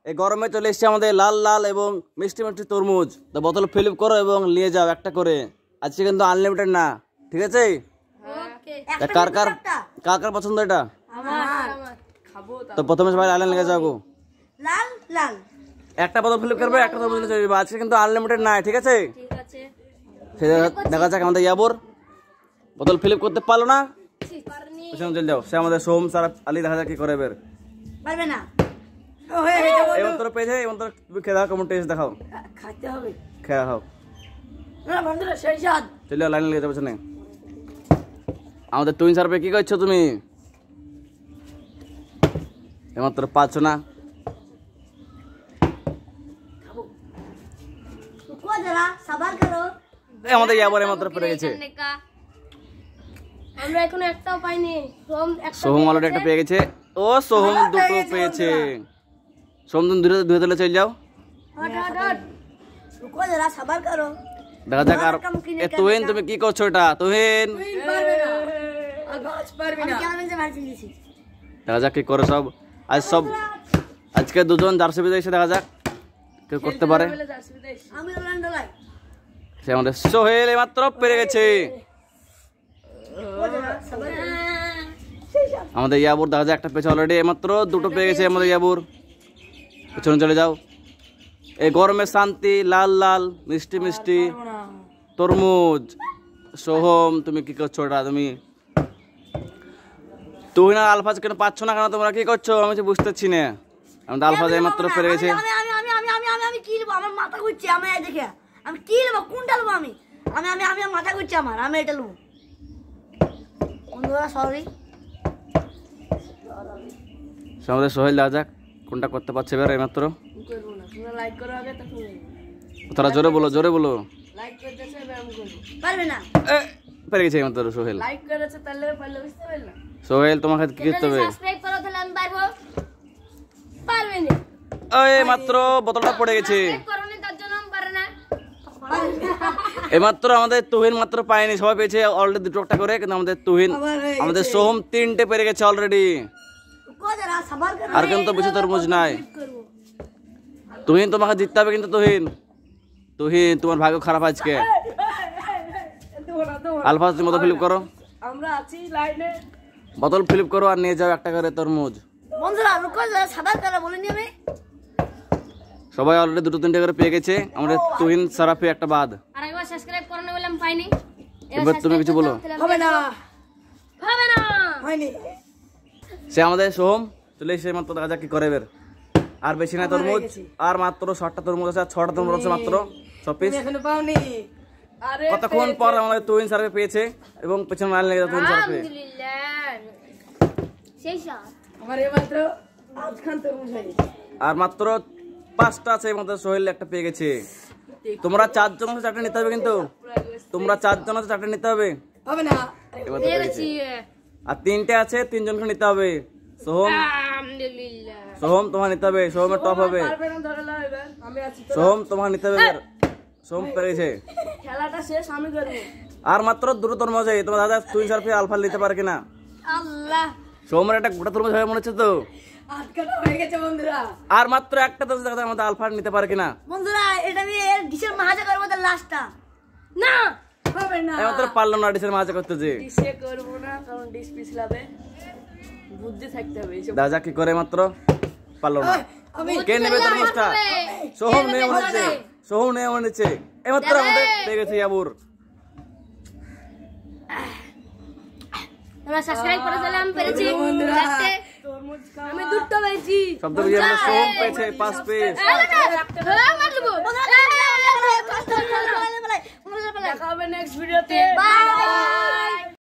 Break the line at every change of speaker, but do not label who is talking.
এই গরমে চলে এসেছে আমাদের লাল লাল এবং মিষ্টি মিষ্টি তরমুজ। তো বোতল ফিল করো এবং নিয়ে যাও একটা করে। আজকে কিন্তু আনলিমিটেড না, ঠিক আছে? কার কার কার কার পছন্দ এটা? তো প্রথমে সবাই লাল নিয়ে যাও।
লাল লাল
একটা বোতল ফিল করবে, একটা তরমুজ নিয়ে চলে যাবে। আজকে কিন্তু আনলিমিটেড না, ঠিক আছে? দেখা যাক আমাদের ইয়াবুর বোতল ফিল করতে পারলো না, চলে যাও। সে আমাদের সোহম সারা আলী দেখা যাক কি করে এবার।
পারবে না।
এবার তোর পেয়েছে, এবার তোর খেয়ে দাও, কেমন টেস্ট দেখাও।
খাইতে হবে,
খেয়ে খাও।
না বন্ধুরা সেই স্বাদ।
চলে লাইন লেগে যাবে না। আমাদের টুইন সার্ভে কি করছো তুমি? এমাত্র পাচ্ছ না।
সাবার করো।
আমাদের ইয়াবর এমাত্র পেরে গেছে।
আমরা এখনো একটাও পাইনি।
সোহম অলরেডি একটা পেয়ে গেছে। ও সোহম দুটো পেয়েছে। সোহম তুমি ধুয়ে তুলে চলে যাও।
সাবার করো।
দেখা যাক। আর তুহিন তুমি কি করছো এটা? তুহিন দেখা যাক কি করে সব। আজকে দুজন জার্সি বিজয়ী এসে দেখা যাক কেউ করতে পারে। সে আমাদের সোহেল মাত্র পেরে গেছে। আমাদের ইয়াবুর দেখা যায় একটা পেয়েছে অলরেডি, মাত্র দুটো পেয়ে গেছে আমাদের ইয়াবুর। পেছনে চলে যাও। এই গরমের শান্তি, লাল লাল মিষ্টি মিষ্টি তরমুজ। সোহম তুমি কি করছো এটা? তুই না আলফাজ কেন পাচ্ছ না কেন? তোমরা কি করছো? আমি বুঝতে পারছি না। আমাদের আলফাজ মাত্র পেরে গেছে।
আমি কি নেবো? আমার মাথা ঘুরছে। আমি দেখে আমি কি নেবো? কোনটা নেবো? আমি আমি আমি আমি মাথা ঘুরছে আমার। আমি এটা নেবো। বন্ধুরা সরি।
আমাদের সোহেল দেখা যাক কোনটা করতে পারছে এবার। এইমাত্র তোরা জোরে বলো, জোরে বলো।
পারবে না।
পেরে গেছে এইমাত্র সোহেল। সোহেল তোমাকে কি করতে হবে? মাত্র বোতলটা পড়ে গেছে। এইমাত্র আমাদের তুহিন মাত্র পায়নি, সবাই পেয়েছে অলরেডি দুটো একটা করে। কিন্তু আমাদের তুহিন, আমাদের সোহম তিনটে পেরে গেছে অলরেডি। আর কিন্তু বেশি তরমুজ নাই। তুহিন তোমাকে জিততে হবে কিন্তু। তুহিন তোমার ভাগ্য খারাপ আজকে। আলফা তুমি বোতল ফিলিপ করো। বোতল ফিলিপ করো আর নিয়ে যাও একটা করে তরমুজ। সবাই অলরেডি দুটো তিনটে করে পেয়ে গেছে। আমাদের তুহিন সারাফি একটা বাদ। এবার তুমি কিছু বলো। সে আমাদের সোহম চলে এসে মাত্র দেখা যাক কি করে এবার। আর বেশি নাই তরমুজ, আর মাত্র 7টা তরমুজ আছে, আর 6টা তরমুজ আছে মাত্র 6 পিস। কতক্ষণ পর আমাদের তুহিন সার্ভে পেয়েছে এবং পেছনে মাল লেগে তুহিন সার্ভে। আর মাত্র 5টা আছে, আমাদের সোহেল একটা পেয়ে গেছে। তোমরা 4 জন আছে, 4টা নিতে হবে কিন্তু। তোমরা 4 জন আছে, 4টা নিতে হবে। আর 3টে আছে, 3 জনকে নিতে হবে। সোহম তোমার নিতে হবে। সোহমের টপ হবে। সোহম তোমার নিতে হবে। সোহম পেরেছে। আর মাত্র 2টো তরমুজ আছে। তোমার দাদা তুই সার্ফে আলফা নিতে পারে কিনা? সোহমের একটা গোটা তরমুজ হয়ে মনে হচ্ছে তো। আর মাত্র একটা তরমুজ দেখা আমাদের আলফা নিতে পারে কিনা?
বন্ধুরা এটা আমি ডিশের মাঝে করবো তো লাস্টটা। না হবে না।
মাত্র পারলাম না ডিশের মাঝে করতে। যে
ডিশে করব না, কারণ ডিশ পিছলাবে। বুদ্ধি থাকতে হবে।
দাদা কি করে মাত্র পারলো না। কে নেবে তরমুজটা? সোহম নেই মনেছে। সোহম নেই মনেছে। এইমাত্র আমাদের পেয়ে গেছে ইয়াবুর।
তোমরা সাবস্ক্রাইব করে দিলে আমি পেরেছি 4টে। আমি দুটো পেয়েছি।
শব্দ বুঝি আমরা সোহম পেয়েছে 5 পিস।
দেখা হবে নেক্সট ভিডিওতে। বাই।